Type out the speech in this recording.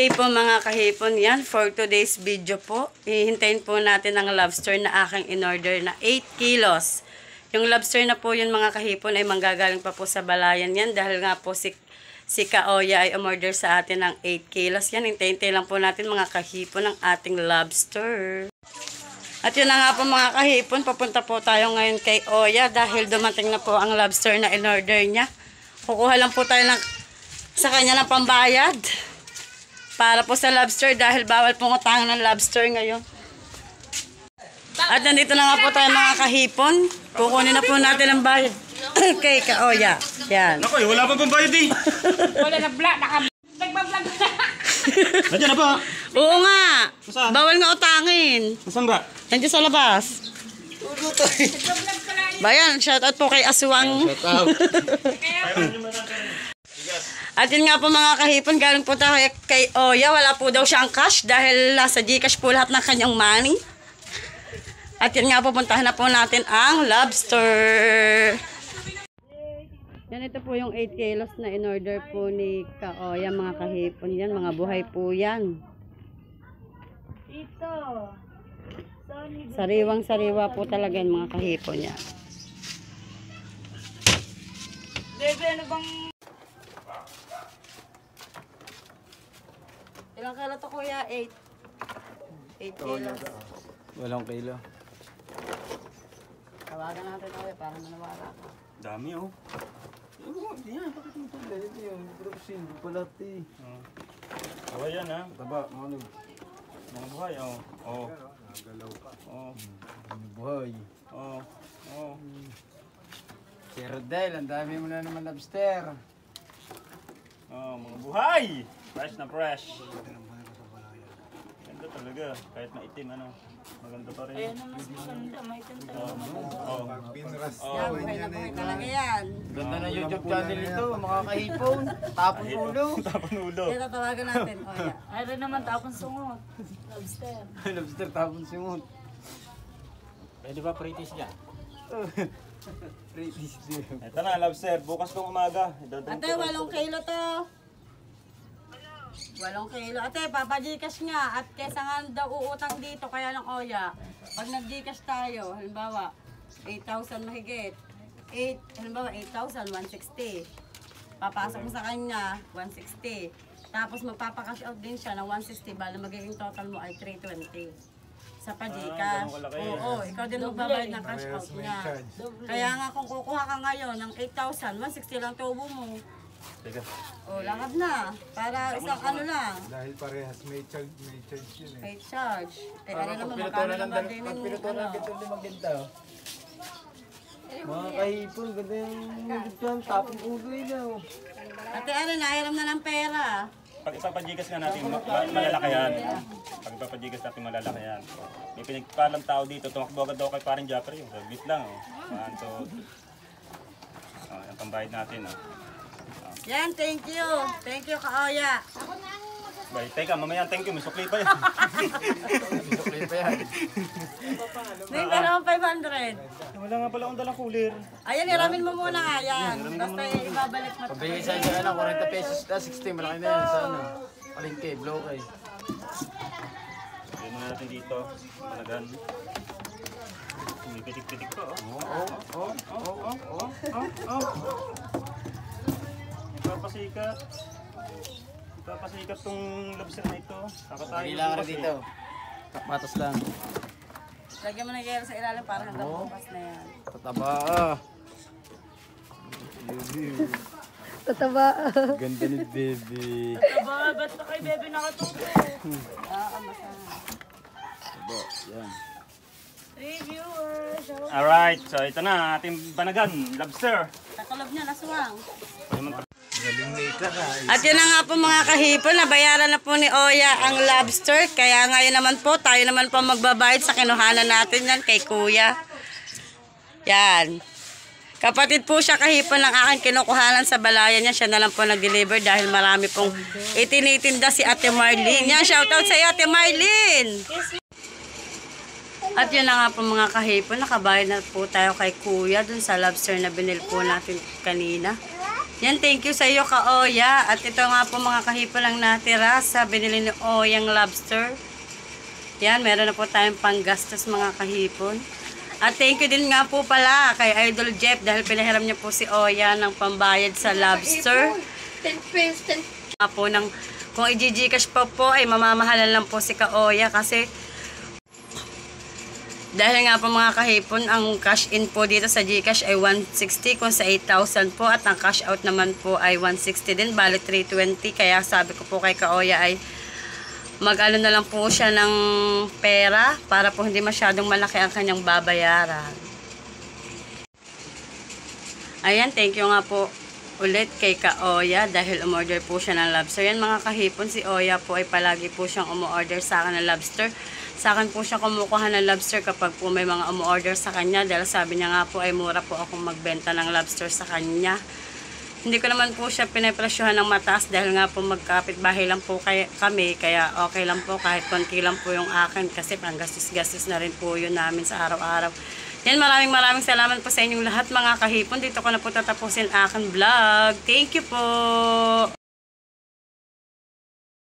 day po mga kahipon, yan for today's video po. Hihintayin po natin ang lobster na aking in-order na 8 kilos. Yung lobster na po yun mga kahipon ay manggagaling pa po sa balayan yan dahil nga po si Kaoya ay umorder sa atin ng 8 kilos. Yan, hintayin lang po natin mga kahipon ang ating lobster. At yun na nga po mga kahipon, papunta po tayo ngayon kay Oya dahil dumating na po ang lobster na in-order niya. Kukuha lang po tayo sa kanya ng pambayad. Para po sa lobster dahil bawal pong utangan ng lobster ngayon. At nandito na nga po tayo mga kahipon. Kukunin na po natin ang bayad kay Kaoya. Yan. Naku, wala pa pang bayad eh. Wala na vlog, nagbablog na. Nandiyan na pa. Oo nga. Saan? Bawal nga utangin. Nasaan ba? Nandiyan sa labas. Bayan, shoutout po kay Aswang. Shoutout. At yun nga po mga kahipon, galing po tayo kay Oya. Wala po daw siyang cash dahil nasa Gcash po lahat ng kanyang money. At yun nga po, puntahan na po natin ang lobster. Yan, ito po yung 8 kilos na in-order po ni Kaoya mga kahipon. Yan, mga buhay po yan. Ito. Sariwang-sariwa po talaga yan mga kahipon yan. Bebe, ano bang... Ilang kilo to kuya? 8. 8 kilos. Walang kilo. Tawagan natin kuya para manawala ka. Dami oh. Yan, bakit mo ito? Ito yung prosin, balat eh. Oh, yan ha. Taba, mga buhay oh. Oh. Nagalaw pa. Oh. Mga buhay. Oh. Oh. Si Rodel, ang dami mo na naman lobster. Oh, mga buhay! Fresh na fresh. Ganda talaga. Kahit maitim ano. Maganda pa rin. Ayan naman sa ganda, may tanda naman. Oh. Yan, buhay na buhay talaga yan. Ganda ng YouTube channel ito, mga kahipon. Tapon ulo. Tapon ulo. Yan, tatawagan natin. Oya. Ay rin naman tapon sungot. Lobster. Lobster tapon simot. Pwede ba British niya? British din. Ito na, lobster. Bukas kong umaga. Ate, 8 kilo to. 8 kilo. Ate, papagikas nga. At kesa nga daw uutang dito, kaya ng Oya. Pag nag-gikas tayo, halimbawa, 8,000 mahigit. 8, halimbawa, 8,000, 160. Papasok mo sa kanya, 160. Tapos magpapakash out din siya ng 160. Bala magiging total mo ay 320. Sa pagikas. ganun kalaki. Oo, ikaw din magbabayad ng cash out niya. Kaya nga kung kukuha ka ngayon ng 8,000, 160 lang tubo mo. Teka. O, lakad na. Para isang ano lang. Dahil parehas may charge yun eh. May charge. Eh, ano naman, Pinuto magkano na ng naman din yung pinuto na ano. ng 5 ginta. Mga kahipon, ganda yung YouTube channel, tapon ulo yun oh. Ate, ano, nahiram na ng pera. Pag ipapagigas nga natin, malalaki yan. Pag ipapagigas natin, malalaki yan. May pinagpalang tao dito, tumakbo agad daw kay parang Jeffrey. Saglit lang. Oh. Yung pambayad natin. Oh. Yan, thank you. Thank you, Kaoya. Bay, teka, mamaya thank you. May sukli pa yan. Sukli pa yan. May pera akong 500. Wala nga pala akong dalang cooler. Ayan, hiramin mo muna nga yan. Basta ibabalik mo. Pabigay sa inyo ano, 40 pesos na 60, malaki na yan sa ano. Palengke, bloke. Lagyan muna natin dito. Talagan. May pitik-pitik pa, oh. Ipapasikat. Ipapasikat tong lobster na ito. Kakatayo. Hindi lang ka dito. Patas lang. Lagyan mo na gero sa ilalim para hanggang bukas na yan. Tataba ah. Tataba. Ganda ni baby. Aba, ba't pa kay bebe nakatuto? Oo, masama. Tataba, yan. Reviewers. Alright, so ito na ating banagan, lobster. Takalob niya, naswang. Galing ka. At yun na nga po mga kahipon, nabayaran na po ni Oya ang lobster. Kaya ngayon naman po, tayo naman po magbabayad sa kinuhanan natin yan kay Kuya. Yan. Kapatid po siya kahipon ng aking kinukuhanan sa balayan niya. Siya na lang po nag-deliver dahil marami pong itinitinda si Ate Marlene. Yan, shoutout sa iyo Ate Marlene! At yun na nga po mga kahipon, nakabayad na po tayo kay Kuya dun sa lobster na binil po natin kanina. Yan, thank you sa iyo, Ka-Oya. At ito nga po mga kahipon lang natira sa binili ni Oyang lobster. Yan, meron na po tayong panggastos mga kahipon. At thank you din nga po pala kay Idol Jeff dahil pinahiram niya po si Oya ng pambayad sa lobster. 10 pesos, 10 Nga po ng, kung i-Gcash pa po ay mamamahalan lang po si Ka-Oya kasi dahil nga po mga kahipon, ang cash in po dito sa Gcash ay 160 kung sa 8,000 po at ang cash out naman po ay 160 din, bali 320. Kaya sabi ko po kay Ka-Oya ay mag-ano na lang po siya ng pera para po hindi masyadong malaki ang kanyang babayaran. Ayan, thank you nga po ulit kay Ka-Oya dahil umorder po siya ng lobster. Yan mga kahipon, si Oya po ay palagi po siyang umorder sa akin ng lobster. Sa akin po siya kumukuha ng lobster kapag po may mga umorder sa kanya dahil sabi niya nga po ay mura po akong magbenta ng lobster sa kanya. Hindi ko naman po siya pinapresyohan ng mataas dahil nga po magkapit-bahay lang po kami kaya okay lang po kahit konti lang po yung akin kasi panggastos-gastos na rin po yun namin sa araw-araw. Yan, maraming salamat po sa inyong lahat mga kahipon. Dito ko na po tatapusin aking vlog. Thank you po!